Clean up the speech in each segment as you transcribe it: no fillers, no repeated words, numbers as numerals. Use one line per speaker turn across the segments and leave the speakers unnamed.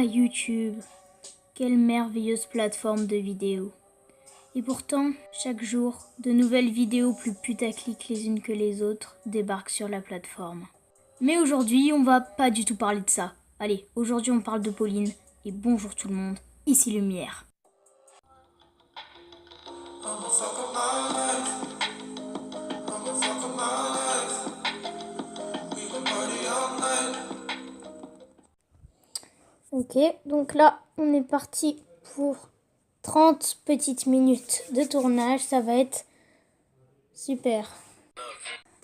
YouTube, quelle merveilleuse plateforme de vidéos. Et pourtant, chaque jour, de nouvelles vidéos plus putaclic les unes que les autres débarquent sur la plateforme. Mais aujourd'hui, on va pas du tout parler de ça. Allez, aujourd'hui on parle de Pauline, et bonjour tout le monde, ici Lumière. Ok, donc là, on est parti pour 30 petites minutes de tournage, ça va être super.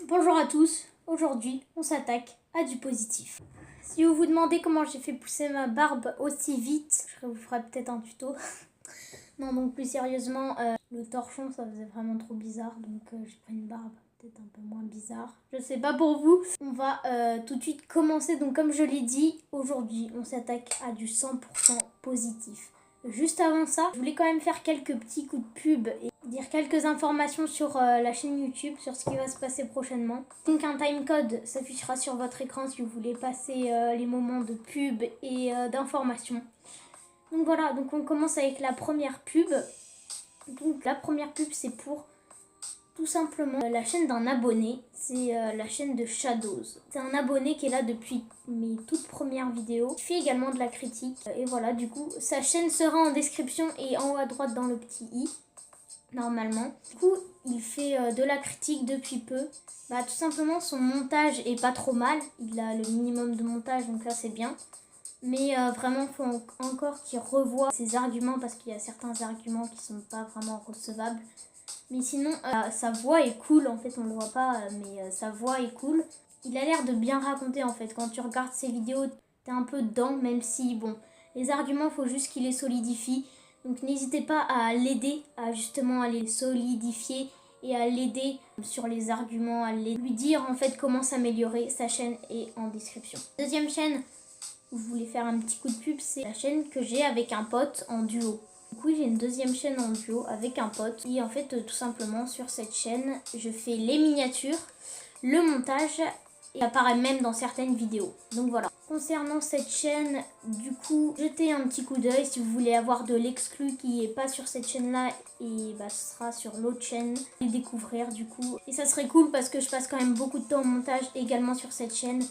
Bonjour à tous, aujourd'hui, on s'attaque à du positif. Si vous vous demandez comment j'ai fait pousser ma barbe aussi vite, je vous ferai peut-être un tuto. Non, donc plus sérieusement, le torchon, ça faisait vraiment trop bizarre, donc j'ai pris une barbe peut-être un peu moins bizarre. Je sais pas pour vous. On va tout de suite commencer. Donc comme je l'ai dit, aujourd'hui, on s'attaque à du 100% positif. Juste avant ça, je voulais quand même faire quelques petits coups de pub et dire quelques informations sur la chaîne YouTube, sur ce qui va se passer prochainement. Donc un timecode s'affichera sur votre écran si vous voulez passer les moments de pub et d'information. Donc voilà, donc on commence avec la première pub. Donc la première pub, c'est pour tout simplement la chaîne d'un abonné. C'est la chaîne de Shadows. C'est un abonné qui est là depuis mes toutes premières vidéos. Il fait également de la critique. Et voilà, du coup, sa chaîne sera en description et en haut à droite dans le petit i, normalement. Du coup, il fait de la critique depuis peu. Tout simplement, son montage est pas trop mal. Il a le minimum de montage, donc là, c'est bien. Mais vraiment, il faut encore qu'il revoie ses arguments parce qu'il y a certains arguments qui sont pas vraiment recevables. Mais sinon, sa voix est cool. En fait, on le voit pas, mais sa voix est cool. Il a l'air de bien raconter, en fait. Quand tu regardes ses vidéos, t'es un peu dedans, même si, bon, les arguments, il faut juste qu'il les solidifie. Donc, n'hésitez pas à l'aider, à justement à les solidifier et à l'aider sur les arguments, à lui dire, en fait, comment s'améliorer. Sa chaîne est en description. Deuxième chaîne, où je voulais faire un petit coup de pub, c'est la chaîne que j'ai avec un pote en duo. Du coup, j'ai une deuxième chaîne en duo avec un pote. Et en fait, tout simplement, sur cette chaîne, je fais les miniatures, le montage, et apparaît même dans certaines vidéos. Donc voilà. Concernant cette chaîne, du coup, jetez un petit coup d'œil si vous voulez avoir de l'exclu qui n'est pas sur cette chaîne-là. Et ce sera sur l'autre chaîne. Et découvrir, du coup. Et ça serait cool parce que je passe quand même beaucoup de temps au montage également sur cette chaîne.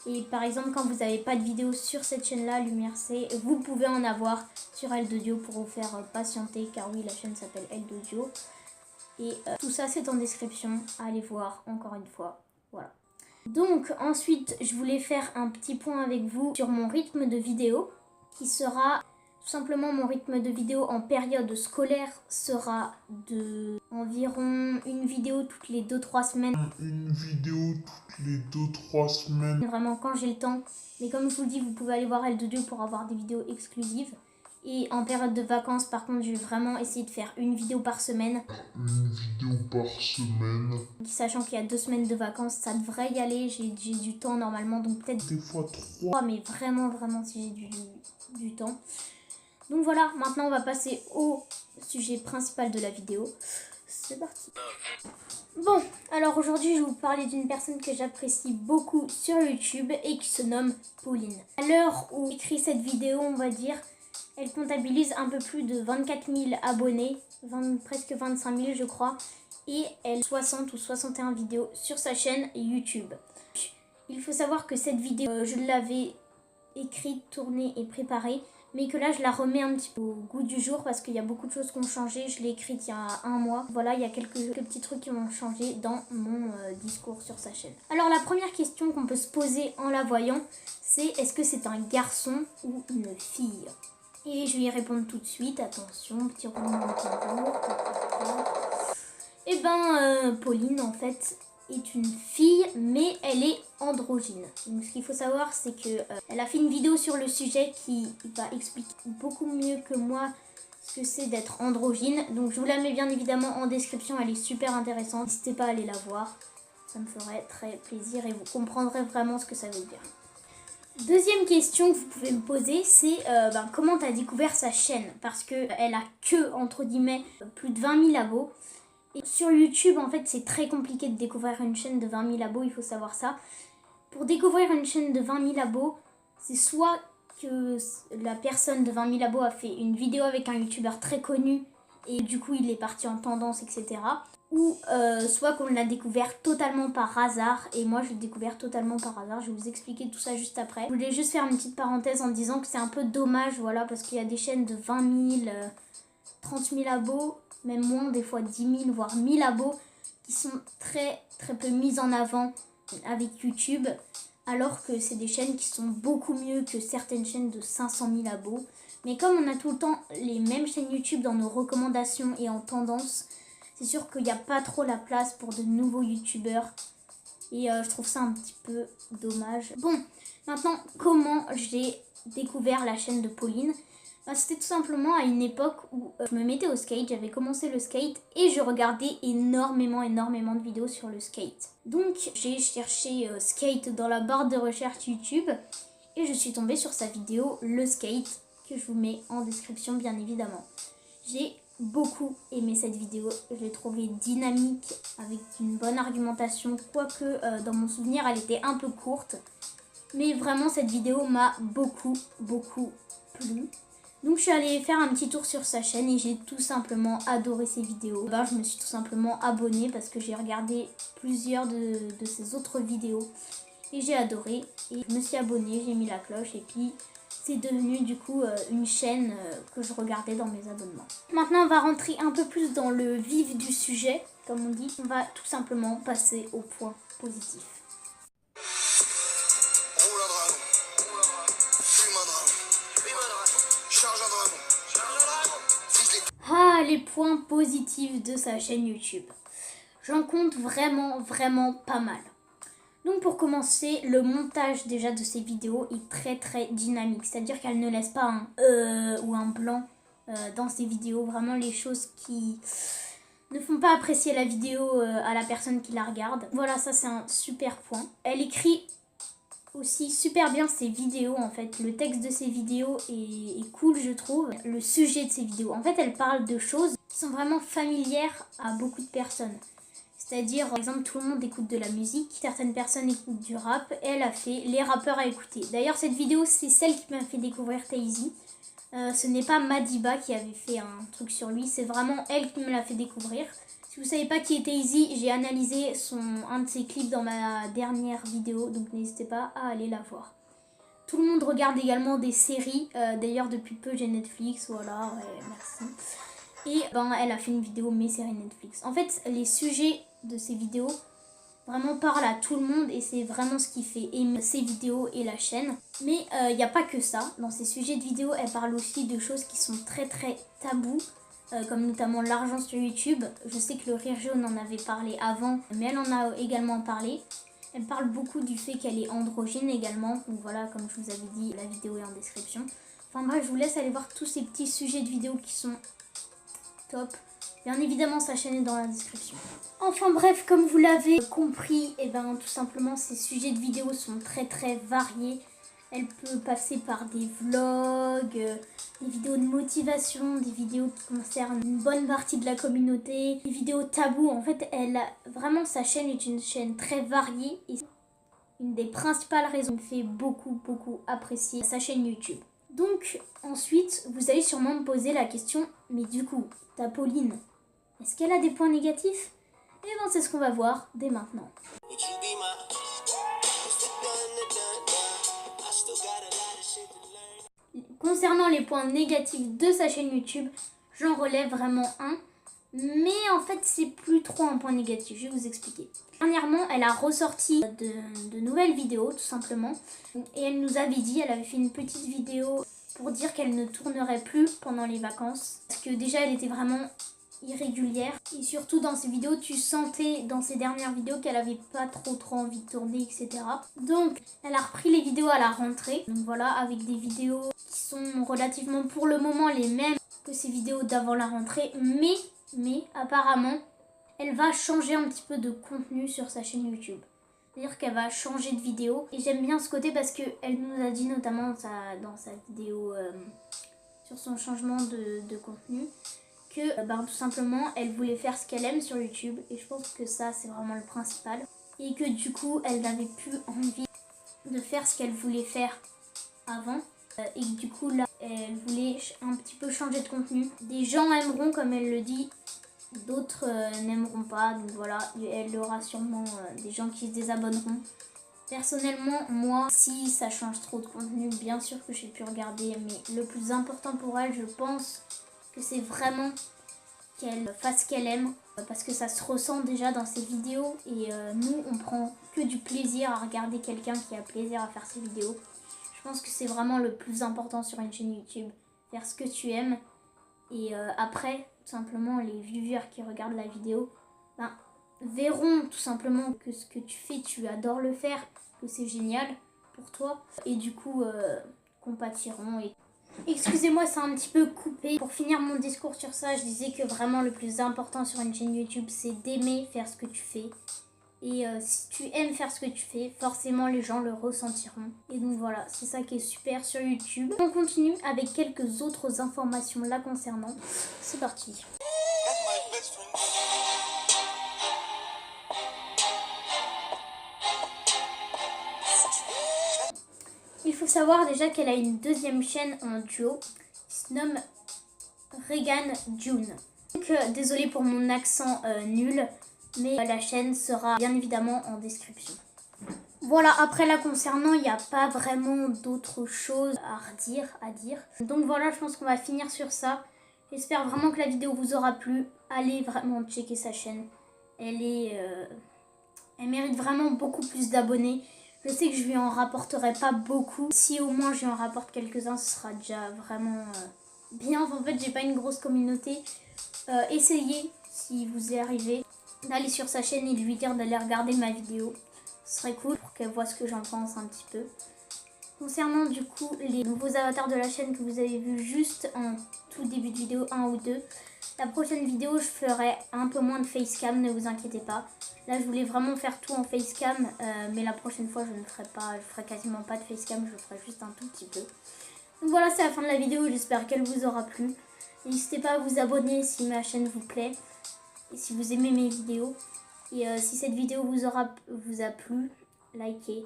Et par exemple, quand vous n'avez pas de vidéo sur cette chaîne-là, Lumière C, vous pouvez en avoir sur L2Dio pour vous faire patienter, car oui, la chaîne s'appelle L2Dio. Et tout ça, c'est en description. Allez voir, encore une fois. Voilà. Donc, ensuite, je voulais faire un petit point avec vous sur mon rythme de vidéo, qui sera tout simplement mon rythme de vidéo en période scolaire sera de environ une vidéo toutes les 2-3 semaines. Vraiment quand j'ai le temps. Mais comme je vous le dis, vous pouvez aller voir L2Dio pour avoir des vidéos exclusives. Et en période de vacances, par contre, je vais vraiment essayer de faire une vidéo par semaine. Sachant qu'il y a 2 semaines de vacances, ça devrait y aller. J'ai du temps normalement, donc peut-être des fois 3. Mais vraiment si j'ai du temps. Donc voilà, maintenant on va passer au sujet principal de la vidéo. C'est parti. Bon, alors aujourd'hui je vais vous parler d'une personne que j'apprécie beaucoup sur YouTube et qui se nomme Pauline. À l'heure où j'écris cette vidéo, on va dire, elle comptabilise un peu plus de 24 000 abonnés, presque 25 000 je crois, et elle a 60 ou 61 vidéos sur sa chaîne YouTube. Il faut savoir que cette vidéo, je l'avais écrite, tournée et préparée, mais que là je la remets un petit peu au goût du jour parce qu'il y a beaucoup de choses qui ont changé. Je l'ai écrite il y a un mois. Voilà, il y a quelques petits trucs qui ont changé dans mon discours sur sa chaîne. Alors la première question qu'on peut se poser en la voyant, c'est est-ce que c'est un garçon ou une fille? Et je vais y répondre tout de suite. Attention, petit roulement de tambour. Et Pauline en fait est une fille, mais elle est androgyne. Donc ce qu'il faut savoir, c'est que elle a fait une vidéo sur le sujet qui va expliquer beaucoup mieux que moi ce que c'est d'être androgyne. Donc je vous la mets bien évidemment en description, elle est super intéressante. N'hésitez pas à aller la voir, ça me ferait très plaisir et vous comprendrez vraiment ce que ça veut dire. Deuxième question que vous pouvez me poser, c'est comment tu as découvert sa chaîne? Parce qu'elle a que, entre guillemets, plus de 20 000 abos. Et sur YouTube, en fait, c'est très compliqué de découvrir une chaîne de 20 000 abos, il faut savoir ça. Pour découvrir une chaîne de 20 000 abos, c'est soit que la personne de 20 000 abos a fait une vidéo avec un youtubeur très connu et du coup il est parti en tendance, etc. Ou soit qu'on l'a découvert totalement par hasard, et moi je l'ai découvert totalement par hasard. Je vais vous expliquer tout ça juste après. Je voulais juste faire une petite parenthèse en disant que c'est un peu dommage, voilà, parce qu'il y a des chaînes de 20 000, 30 000 abos, même moins, des fois 10 000, voire 1000 abos, qui sont très peu mises en avant avec YouTube, alors que c'est des chaînes qui sont beaucoup mieux que certaines chaînes de 500 000 abos. Mais comme on a tout le temps les mêmes chaînes YouTube dans nos recommandations et en tendance, c'est sûr qu'il n'y a pas trop la place pour de nouveaux youtubeurs. Et je trouve ça un petit peu dommage. Bon, maintenant, comment j'ai découvert la chaîne de Pauline ? C'était tout simplement à une époque où je me mettais au skate, j'avais commencé le skate et je regardais énormément de vidéos sur le skate. Donc j'ai cherché skate dans la barre de recherche YouTube et je suis tombée sur sa vidéo Le Skate, que je vous mets en description bien évidemment. J'ai beaucoup aimé cette vidéo, je l'ai trouvée dynamique avec une bonne argumentation, quoique dans mon souvenir elle était un peu courte. Mais vraiment cette vidéo m'a beaucoup plu. Donc je suis allée faire un petit tour sur sa chaîne et j'ai tout simplement adoré ses vidéos. Je me suis tout simplement abonnée parce que j'ai regardé plusieurs de ses autres vidéos et j'ai adoré. Et je me suis abonnée, j'ai mis la cloche et puis c'est devenu du coup une chaîne que je regardais dans mes abonnements. Maintenant on va rentrer un peu plus dans le vif du sujet, comme on dit. On va tout simplement passer au point positif. Ah, les points positifs de sa chaîne YouTube. J'en compte vraiment pas mal. Donc pour commencer, le montage déjà de ces vidéos est très dynamique. C'est-à-dire qu'elle ne laisse pas un ou un blanc dans ses vidéos. Vraiment les choses qui ne font pas apprécier la vidéo à la personne qui la regarde. Voilà, ça c'est un super point. Elle écrit aussi super bien ses vidéos en fait. Le texte de ses vidéos est cool, je trouve. Le sujet de ses vidéos, en fait elle parle de choses qui sont vraiment familières à beaucoup de personnes. C'est-à-dire, par exemple, tout le monde écoute de la musique, certaines personnes écoutent du rap, et elle a fait les rappeurs à écouter. D'ailleurs cette vidéo c'est celle qui m'a fait découvrir Taezy. Ce n'est pas Madiba qui avait fait un truc sur lui, c'est vraiment elle qui me l'a fait découvrir. Si vous ne savez pas qui est Taezy, j'ai analysé un de ses clips dans ma dernière vidéo, donc n'hésitez pas à aller la voir. Tout le monde regarde également des séries, d'ailleurs depuis peu j'ai Netflix, voilà, ouais, merci. Et elle a fait une vidéo mes séries Netflix. En fait, les sujets de ces vidéos vraiment parlent à tout le monde et c'est vraiment ce qui fait aimer ces vidéos et la chaîne. Mais il n'y a pas que ça. Dans ces sujets de vidéos, elle parle aussi de choses qui sont très tabous. Comme notamment l'argent sur YouTube. Je sais que le Rire Jaune en avait parlé avant, mais elle en a également parlé. Elle parle beaucoup du fait qu'elle est androgyne également. Donc voilà, comme je vous avais dit, la vidéo est en description. Enfin bref, je vous laisse aller voir tous ces petits sujets de vidéos qui sont top. Bien évidemment, sa chaîne est dans la description. Enfin bref, comme vous l'avez compris, tout simplement, ces sujets de vidéos sont très variés. Elle peut passer par des vlogs, des vidéos de motivation, des vidéos qui concernent une bonne partie de la communauté, des vidéos tabous. En fait, vraiment, sa chaîne est une chaîne très variée et une des principales raisons qui me fait beaucoup apprécier sa chaîne YouTube. Donc, ensuite, vous allez sûrement me poser la question, mais du coup, ta Pauline, est-ce qu'elle a des points négatifs ? C'est ce qu'on va voir dès maintenant. Concernant les points négatifs de sa chaîne YouTube, j'en relève vraiment un. Mais en fait, c'est plus trop un point négatif, je vais vous expliquer. Dernièrement, elle a ressorti de nouvelles vidéos, tout simplement. Et elle nous avait dit, elle avait fait une petite vidéo pour dire qu'elle ne tournerait plus pendant les vacances. Parce que déjà, elle était vraiment irrégulière. Et surtout, dans ses vidéos, tu sentais dans ses dernières vidéos qu'elle avait pas trop envie de tourner, etc. Donc, elle a repris les vidéos à la rentrée. Donc voilà, avec des vidéos qui sont relativement pour le moment les mêmes que ses vidéos d'avant la rentrée. Mais apparemment, elle va changer un petit peu de contenu sur sa chaîne YouTube. C'est-à-dire qu'elle va changer de vidéo. Et j'aime bien ce côté parce qu'elle nous a dit notamment dans sa vidéo sur son changement de contenu que tout simplement elle voulait faire ce qu'elle aime sur YouTube. Et je pense que ça c'est vraiment le principal. Et que du coup elle n'avait plus envie de faire ce qu'elle voulait faire avant. et que du coup là elle voulait un petit peu changer de contenu. Des gens aimeront comme elle le dit, d'autres n'aimeront pas, donc voilà, elle aura sûrement des gens qui se désabonneront. Personnellement, moi, si ça change trop de contenu, bien sûr que j'ai pu regarder, mais le plus important pour elle, je pense que c'est vraiment qu'elle fasse ce qu'elle aime, parce que ça se ressent déjà dans ses vidéos, et nous, on prend que du plaisir à regarder quelqu'un qui a plaisir à faire ses vidéos. Je pense que c'est vraiment le plus important sur une chaîne YouTube, faire ce que tu aimes, et après, tout simplement, les viewers qui regardent la vidéo, ben, verront tout simplement que ce que tu fais, tu adores le faire, que c'est génial pour toi, et du coup compatiront. Et excusez-moi, c'est un petit peu coupé. Pour finir mon discours sur ça, je disais que vraiment le plus important sur une chaîne YouTube, c'est d'aimer faire ce que tu fais. Et si tu aimes faire ce que tu fais, forcément les gens le ressentiront. Et donc voilà, c'est ça qui est super sur YouTube. On continue avec quelques autres informations là concernant. C'est parti. Il faut savoir déjà qu'elle a une deuxième chaîne en duo qui se nomme Regan June. Donc désolée pour mon accent nul, mais la chaîne sera bien évidemment en description. Voilà, après la concernant, il n'y a pas vraiment d'autres choses à dire. Donc voilà, je pense qu'on va finir sur ça. J'espère vraiment que la vidéo vous aura plu. Allez vraiment checker sa chaîne. Elle mérite vraiment beaucoup plus d'abonnés. Je sais que je lui en rapporterai pas beaucoup. Si au moins je lui en rapporte quelques-uns, ce sera déjà vraiment bien. En fait, j'ai pas une grosse communauté. Essayez, si vous y arrivez, d'aller sur sa chaîne et de lui dire d'aller regarder ma vidéo. Ce serait cool pour qu'elle voit ce que j'en pense un petit peu. Concernant du coup les nouveaux avatars de la chaîne que vous avez vu juste en tout début de vidéo, 1 ou 2. La prochaine vidéo, je ferai un peu moins de facecam, ne vous inquiétez pas. Là, je voulais vraiment faire tout en facecam, mais la prochaine fois, je ne ferai pas, je ferai quasiment pas de facecam, je ferai juste un tout petit peu. Donc voilà, c'est la fin de la vidéo, j'espère qu'elle vous aura plu. N'hésitez pas à vous abonner si ma chaîne vous plaît et si vous aimez mes vidéos. Et si cette vidéo vous a plu, likez.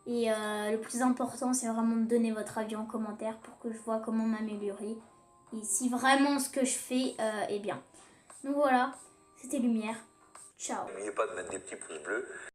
Et le plus important, c'est vraiment de donner votre avis en commentaire pour que je vois comment m'améliorer. Et si vraiment ce que je fais est bien. Donc voilà, c'était Lumière. Ciao.
N'oubliez pas de mettre des petits pouces bleus.